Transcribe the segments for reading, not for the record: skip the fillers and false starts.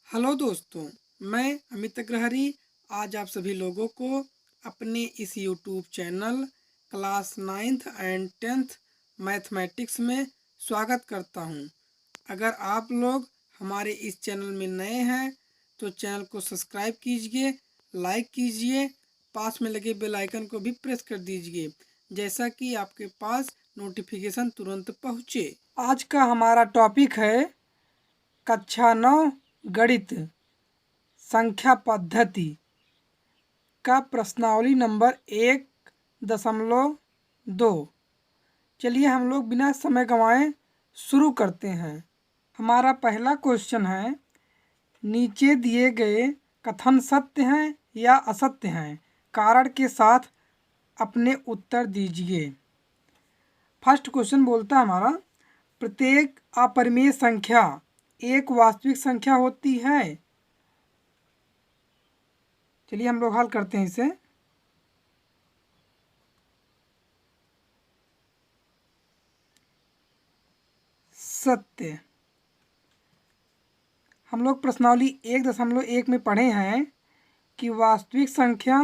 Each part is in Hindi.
हेलो दोस्तों, मैं अमित अग्रहरी आज आप सभी लोगों को अपने इस YouTube channel class 9th and 10th mathematics में स्वागत करता हूं। अगर आप लोग हमारे इस चैनल में नए हैं तो चैनल को सब्सक्राइब कीजिए, लाइक कीजिए, पास में लगे बेल आइकन को भी प्रेस कर दीजिए जैसा कि आपके पास नोटिफिकेशन तुरंत पहुंचे। आज का हमारा टॉपिक है कक्षा 9 गणित संख्या पद्धति का प्रश्नावली नंबर 1.2। चलिए हम लोग बिना समय गंवाए शुरू करते हैं। हमारा पहला क्वेश्चन है, नीचे दिए गए कथन सत्य हैं या असत्य हैं, कारण के साथ अपने उत्तर दीजिए। फर्स्ट क्वेश्चन बोलता है हमारा, प्रत्येक अपरिमेय संख्या एक वास्तविक संख्या होती है। चलिए हम लोग हल करते हैं इसे। सत्य। हम लोग प्रश्नावली 1.1 में पढ़े हैं कि वास्तविक संख्या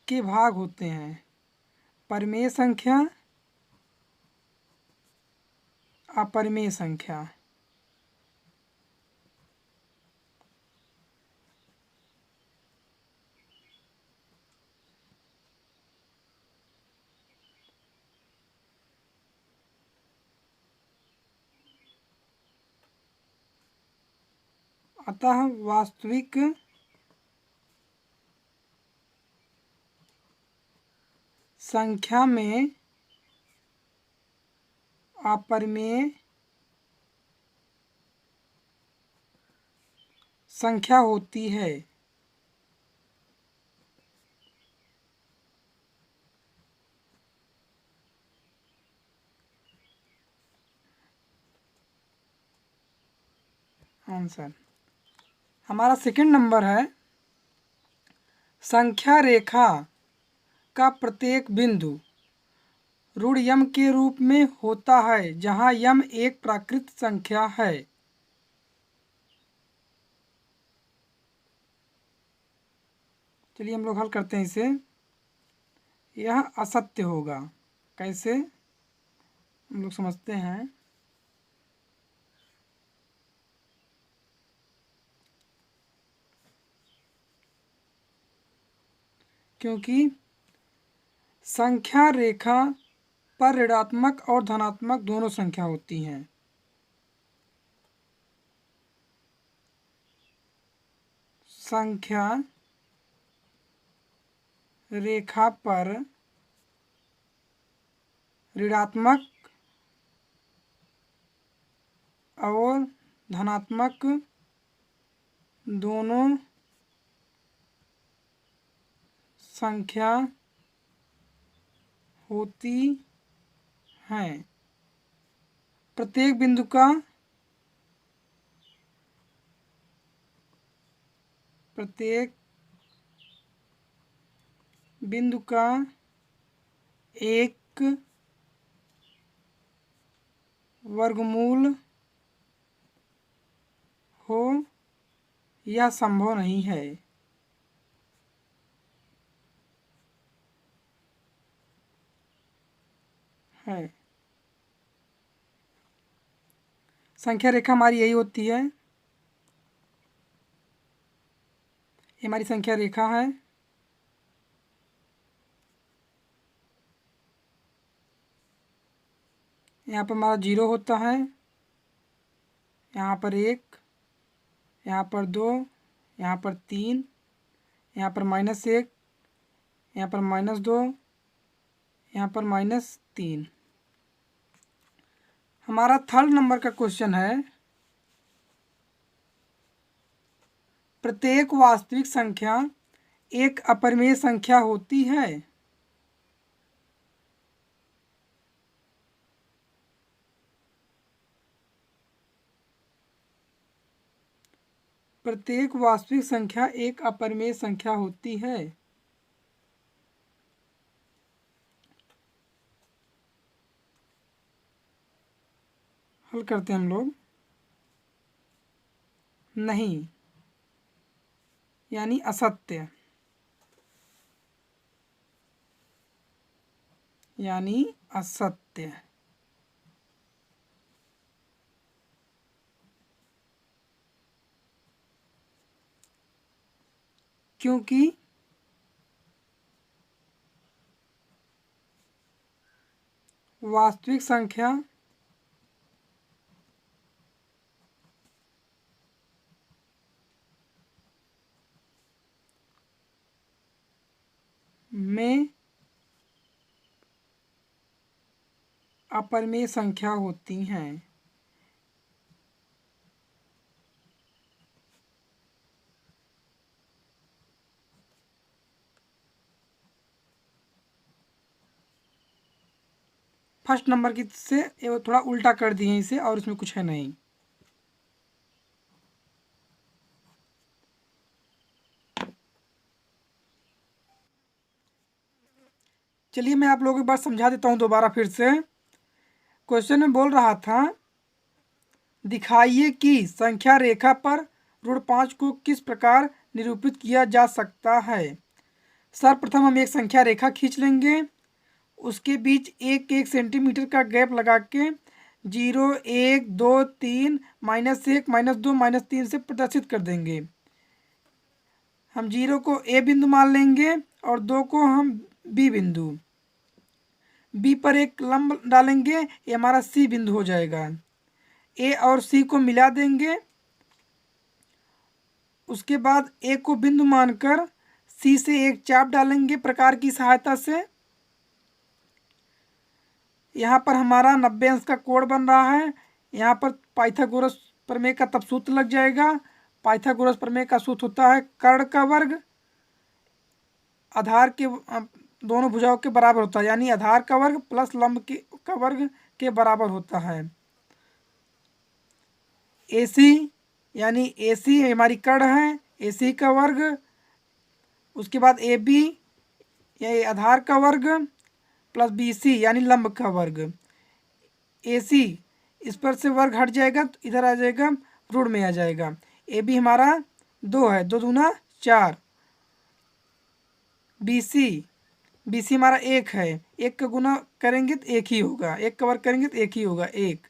के भाग होते हैं, परिमेय संख्या, अपरिमेय संख्या। अतः वास्तविक संख्या में अपरिमेय संख्या होती है। आंसर हमारा सेकंड नंबर है, संख्या रेखा का प्रत्येक बिंदु ऋण यम के रूप में होता है जहां यम एक प्राकृत संख्या है। चलिए हम लोग हल करते हैं इसे। यह असत्य होगा। कैसे, हम लोग समझते हैं। क्योंकि संख्या रेखा पर ऋणात्मक और धनात्मक दोनों संख्या होती हैं। संख्या रेखा पर ऋणात्मक और धनात्मक दोनों संख्या होती हैं। प्रत्येक बिंदु का एक वर्गमूल हो यह संभव नहीं है। संख्या रेखा हमारी यही होती है। ये हमारी संख्या रेखा है। यहाँ पर हमारा 0 होता है, यहाँ पर 1, यहाँ पर 2, यहाँ पर 3, यहाँ पर -1, यहाँ पर -2, यहाँ पर -3। हमारा थर्ड नंबर का क्वेश्चन है, प्रत्येक वास्तविक संख्या एक अपरिमेय संख्या होती है। प्रत्येक वास्तविक संख्या एक अपरिमेय संख्या होती है। हल करते हैं हम लोग। नहीं यानी असत्य, यानी असत्य। क्योंकि वास्तविक संख्या में अपरिमेय संख्या होती हैं। फर्स्ट नंबर की से ये थोड़ा उल्टा कर दिए इसे, और इसमें कुछ है नहीं। चलिए मैं आप लोगों की बात समझा देता हूँ दोबारा फिर से। क्वेश्चन में बोल रहा था, दिखाइए कि संख्या रेखा पर ऋण 5 को किस प्रकार निरूपित किया जा सकता है। सर्वप्रथम हम एक संख्या रेखा खींच लेंगे, उसके बीच 1-1 सेंटीमीटर का गैप लगा के 0, 1, 2, 3, -1, -2, -3 से प्रदर्शित कर देंगे। हम 0 को ए बिंदु मान लेंगे और 2 को हम बी बिंदु। बी पर एक लंब डालेंगे, ये हमारा सी बिंदु हो जाएगा। ए और सी को मिला देंगे, उसके बाद ए को बिंदु मानकर सी से एक चाप डालेंगे प्रकार की सहायता से। यहाँ पर हमारा 90 अंश का कोण बन रहा है। यहाँ पर पाइथागोरस प्रमेय का तब सूत्र लग जाएगा। पाइथागोरस प्रमेय का सूत्र होता है कर्ण का वर्ग आधार के दोनों भुजाओं के बराबर होता है, यानी आधार का वर्ग प्लस लंब का वर्ग के बराबर होता है। AC यानी AC हमारी कर्ण है, AC का वर्ग, उसके बाद AB यानी आधार का वर्ग प्लस BC यानी लंब का वर्ग। AC इस पर से वर्ग हट जाएगा तो इधर आ जाएगा, ऋण में आ जाएगा। AB हमारा 2 है, 2 दूना 4। BC हमारा 1 है, 1 का गुना करेंगे तो 1 ही होगा, 1 का वर्ग करेंगे तो 1 ही होगा, 1।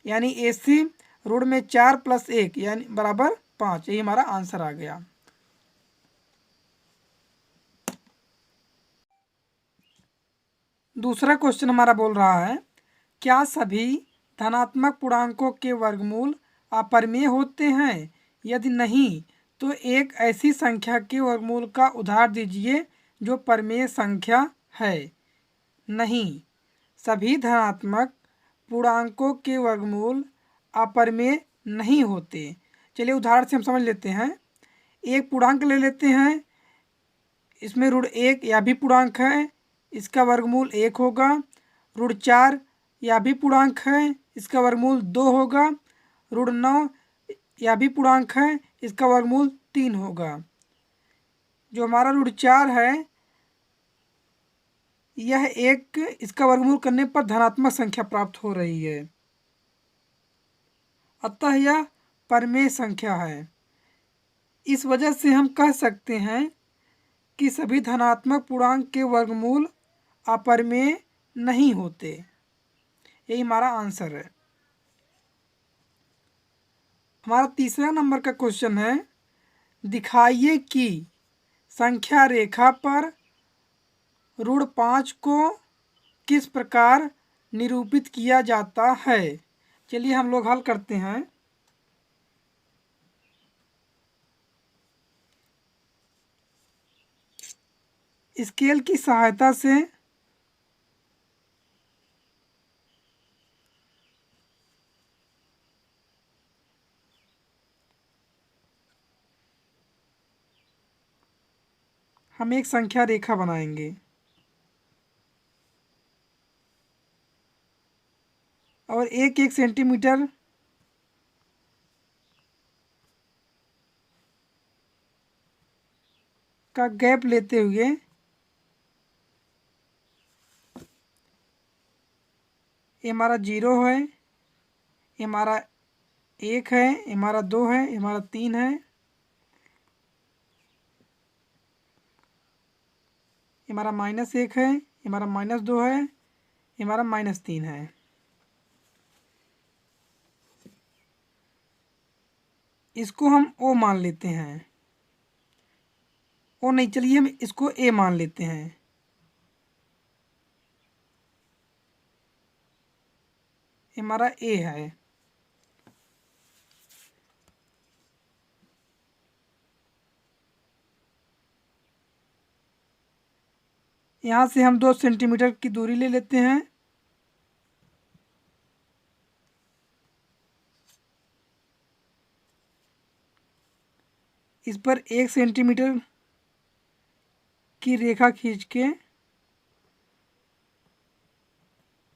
यानी AC ऋण में 4 + 1 यानी बराबर 5। यही हमारा आंसर आ गया। दूसरा क्वेश्चन हमारा बोल रहा है, क्या सभी धनात्मक पूर्णांकों के वर्गमूल अपरिमेय होते हैं? यदि नहीं तो एक ऐसी संख्या के वर्गमूल का उदाहरण दीजिए जो परिमेय संख्या है। नहीं, सभी धनात्मक पूर्णांकों के वर्गमूल अपरिमेय नहीं होते। चलिए उदाहरण से हम समझ लेते हैं। एक पूर्णांक ले लेते हैं, इसमें ऋण 1 यह भी पूर्णांक है, इसका वर्गमूल 1 होगा। ऋण 4 यह भी पूर्णांक है, इसका वर्गमूल 2 होगा। ऋण 9 यह भी पूर्णांक है, इसका वर्गमूल 3 होगा। जो हमारा ऋण 4 है यह एक, इसका वर्गमूल करने पर धनात्मक संख्या प्राप्त हो रही है, अतः यह परिमेय संख्या है। इस वजह से हम कह सकते हैं कि सभी धनात्मक पूर्णांक के वर्गमूल अपरिमेय नहीं होते। यही हमारा आंसर है। हमारा तीसरा नंबर का क्वेश्चन है, दिखाइए कि संख्या रेखा पर ऋण 5 को किस प्रकार निरूपित किया जाता है। चलिए हम लोग हल करते हैं। स्केल की सहायता से हम एक संख्या रेखा बनाएंगे और 1-1 सेंटीमीटर का गैप लेते हुए ये हमारा 0 है, ये हमारा 1 है, ये हमारा 2 है, ये हमारा 3 है, ये हमारा -1 है, ये हमारा -2 है, ये हमारा -3 है। इसको हम O मान लेते हैं। O नहीं, चलिए हम इसको A मान लेते हैं। ये हमारा A है। यहाँ से हम 2 सेंटीमीटर की दूरी ले लेते हैं। इस पर 1 सेंटीमीटर की रेखा खींच के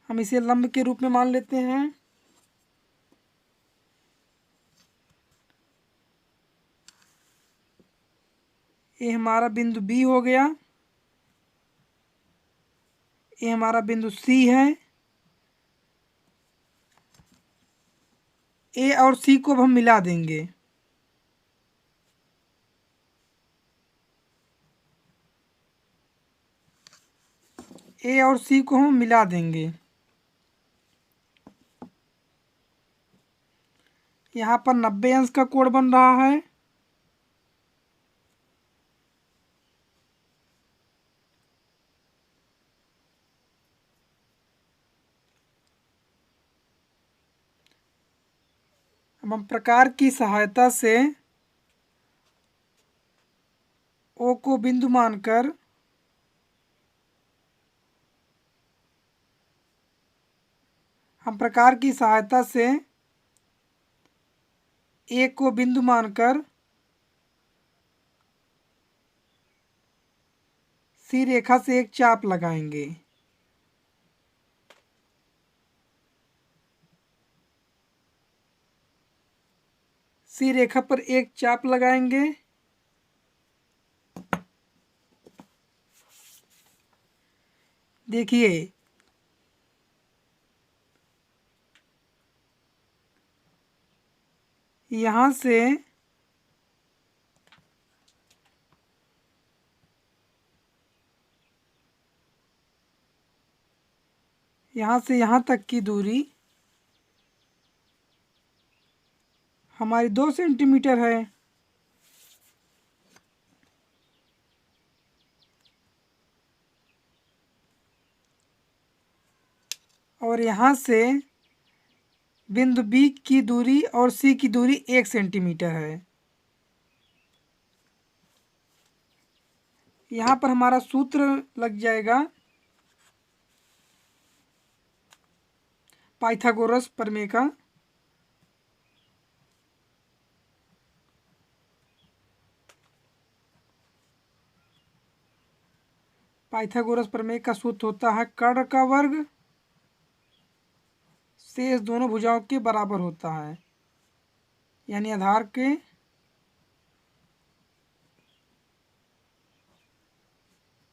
हम इसे लंब के रूप में मान लेते हैं। ये हमारा बिंदु B हो गया। ये हमारा बिंदु C है। A और C को अब हम मिला देंगे। A और C को हम मिला देंगे। यहाँ पर 90 अंश का कोण बन रहा है। अब हम प्रकार की सहायता से O को बिंदु मानकर हम प्रकार की सहायता से A को बिंदु मानकर C रेखा से एक चाप लगाएंगे। C रेखा पर एक चाप लगाएंगे। देखिए, यहाँ से यहाँ तक की दूरी हमारी 2 सेंटीमीटर है। और यहाँ से बिंदु B की दूरी और C की दूरी 1 सेंटीमीटर है। यहाँ पर हमारा सूत्र लग जाएगा पाइथागोरस प्रमेय का। पाइथागोरस प्रमेय का सूत्र होता है कर्ण का वर्ग शेष दोनों भुजाओं के बराबर होता है, यानी आधार के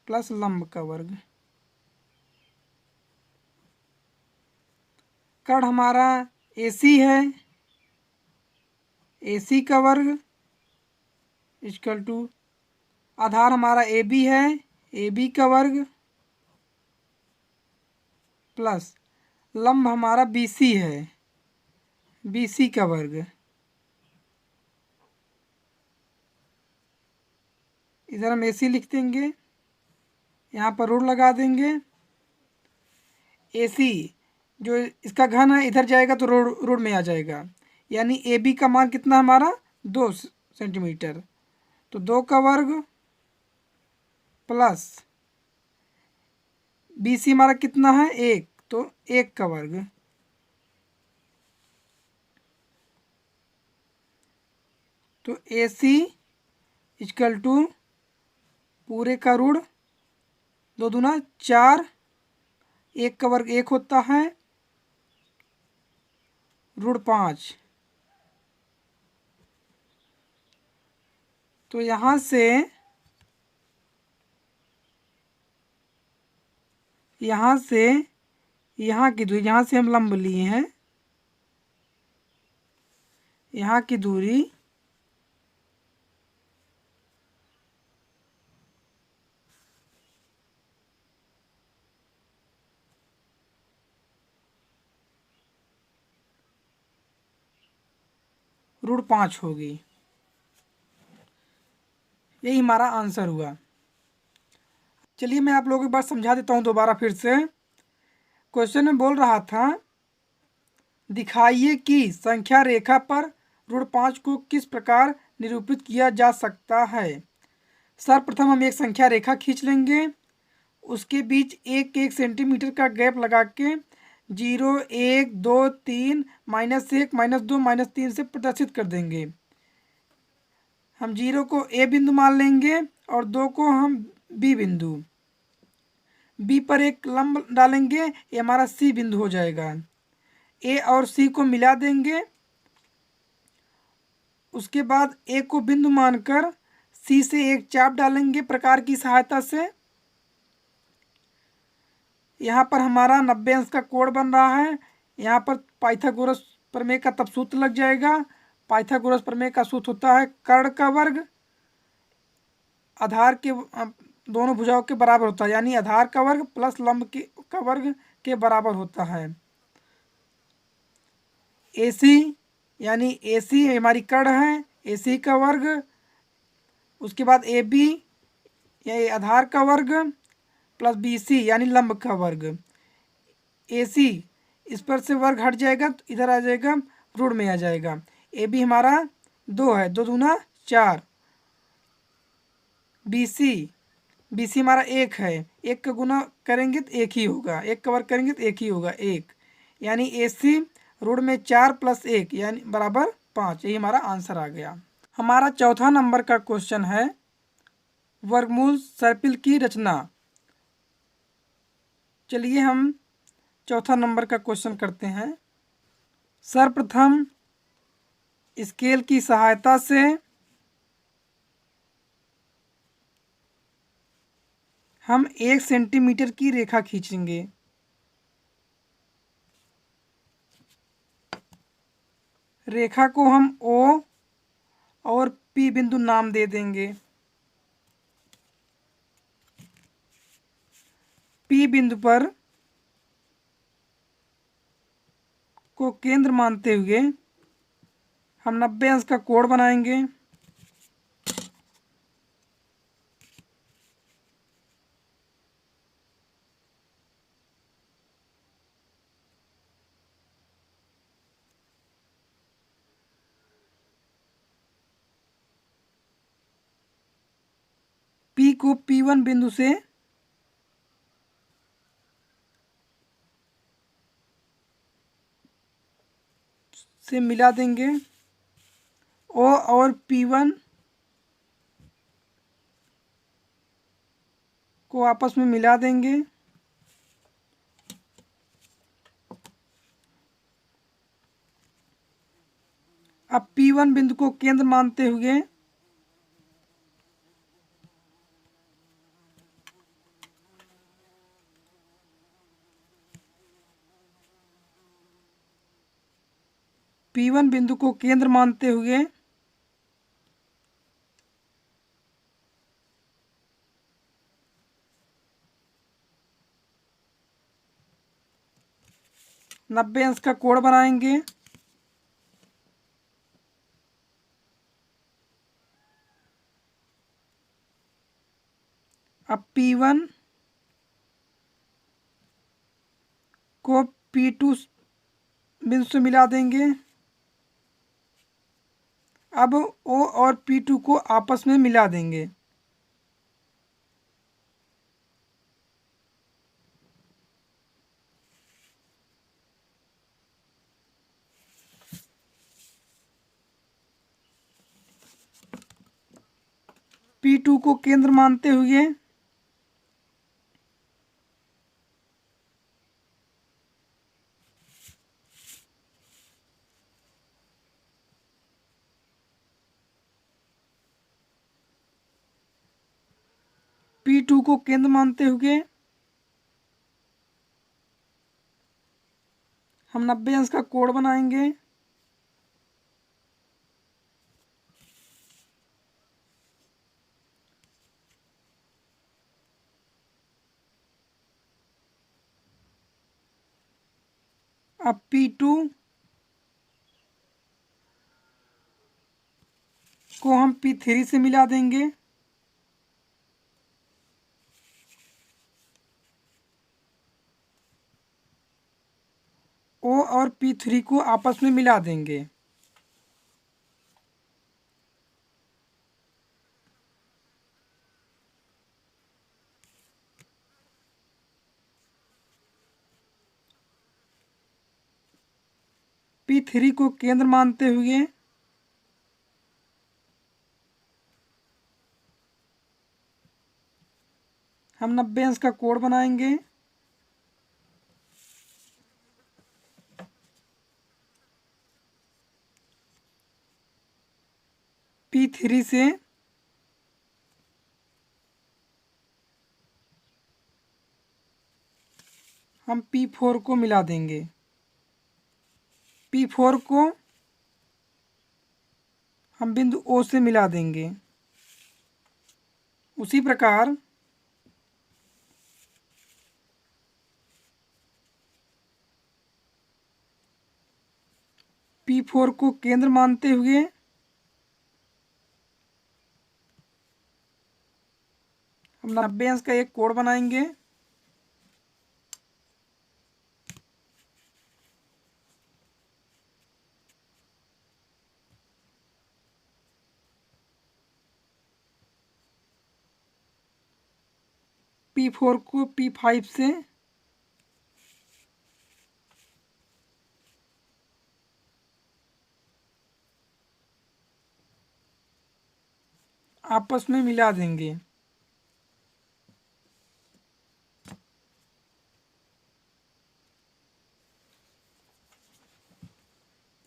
प्लस लंब का वर्ग। कर्ण हमारा AC है, AC का वर्ग इक्वल टू आधार हमारा AB है, AB का वर्ग प्लस लंब हमारा BC है, BC का वर्ग। इधर हम AC लिख देंगे, यहाँ पर ऋण लगा देंगे। AC जो इसका घन है इधर जाएगा तो ऋण में आ जाएगा, यानी AB का मान कितना हमारा 2 सेंटीमीटर, तो 2 का वर्ग प्लस BC हमारा कितना है 1, तो 1 का वर्ग। तो AC इक्वल टू पूरे का ऋण 2 दूना 4, 1 का वर्ग 1 होता है, ऋण 5। तो यहाँ से यहाँ की दूरी, यहाँ से हम लंब लिए हैं, यहाँ की दूरी √5 होगी। यही हमारा आंसर हुआ। चलिए मैं आप लोगों की बात समझा देता हूँ दोबारा फिर से। क्वेश्चन में बोल रहा था, दिखाइए कि संख्या रेखा पर √5 को किस प्रकार निरूपित किया जा सकता है। सर्वप्रथम हम एक संख्या रेखा खींच लेंगे, उसके बीच 1-1 सेंटीमीटर का गैप लगा के 0, 1, 2, 3, -1, -2, -3 से प्रदर्शित कर देंगे। हम 0 को ए बिंदु मान लेंगे और 2 को हम बी बिंदु। बी पर एक लंब डालेंगे, ये हमारा सी बिंदु हो जाएगा। ए और सी को मिला देंगे, उसके बाद ए को बिंदु मानकर सी से एक चाप डालेंगे प्रकार की सहायता से। यहाँ पर हमारा 90 अंश का कोण बन रहा है। यहाँ पर पाइथागोरस प्रमेय का तब सूत्र लग जाएगा। पाइथागोरस प्रमेय का सूत्र होता है कर्ण का वर्ग आधार के दोनों भुजाओं के बराबर होता है, यानी आधार का वर्ग प्लस लंब का वर्ग के बराबर होता है। AC यानी AC हमारी कर्ण है, AC का वर्ग, उसके बाद AB यानी आधार का वर्ग प्लस BC यानी लंब का वर्ग। AC इस पर से वर्ग हट जाएगा तो इधर आ जाएगा, ऋण में आ जाएगा। AB हमारा 2 है, 2 दूना 4। BC हमारा 1 है, 1 का गुना करेंगे तो 1 ही होगा, 1 का वर्ग करेंगे तो 1 ही होगा, 1। यानी AC ऋण में 4 + 1 यानी बराबर 5। यही हमारा आंसर आ गया। हमारा चौथा नंबर का क्वेश्चन है, वर्गमूल सर्पिल की रचना। चलिए हम चौथा नंबर का क्वेश्चन करते हैं। सर्वप्रथम स्केल की सहायता से हम 1 सेंटीमीटर की रेखा खींचेंगे। रेखा को हम O और P बिंदु नाम दे देंगे। P बिंदु पर को केंद्र मानते हुए हम 90 अंश का कोण बनाएंगे। P को P1 बिंदु से मिला देंगे। O और P1 को आपस में मिला देंगे। अब P1 बिंदु को केंद्र मानते हुए P1 बिंदु को केंद्र मानते हुए नब्बे अंश का कोण बनाएंगे। अब P1 को P2 बिंदु से मिला देंगे। अब O और P2 को आपस में मिला देंगे। P2 को केंद्र मानते हुए P2 को केंद्र मानते हुए हम 90 अंश का कोण बनाएंगे। अब P2 को हम P3 से मिला देंगे। O और P3 को आपस में मिला देंगे। P3 को केंद्र मानते हुए हम 90 अंश का कोण बनाएंगे। P3 से हम P4 को मिला देंगे। P4 को हम बिंदु O से मिला देंगे। उसी प्रकार P4 को केंद्र मानते हुए हम 90 अंश का एक कोण बनाएंगे। P4 को P5 से आपस में मिला देंगे।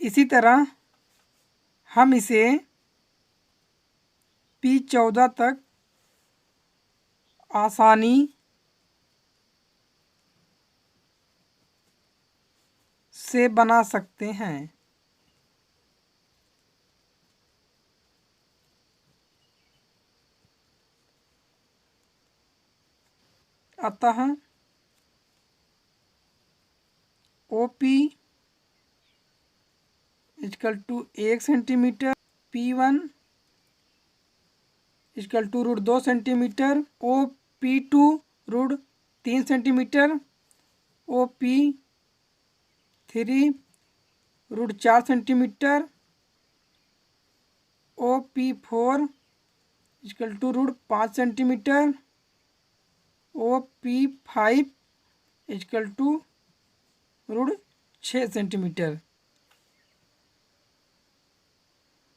इसी तरह हम इसे P14 तक आसानी से बना सकते हैं। अतः OP equal to 1 centimetre, P1 equal to √2 centimetre, OP2 √3 centimetre, OP3 √4 centimetre, OP4 equal to √5 centimetre, OP5 equal to √6 centimetre.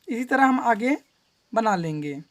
इसी तरह हम आगे बना लेंगे।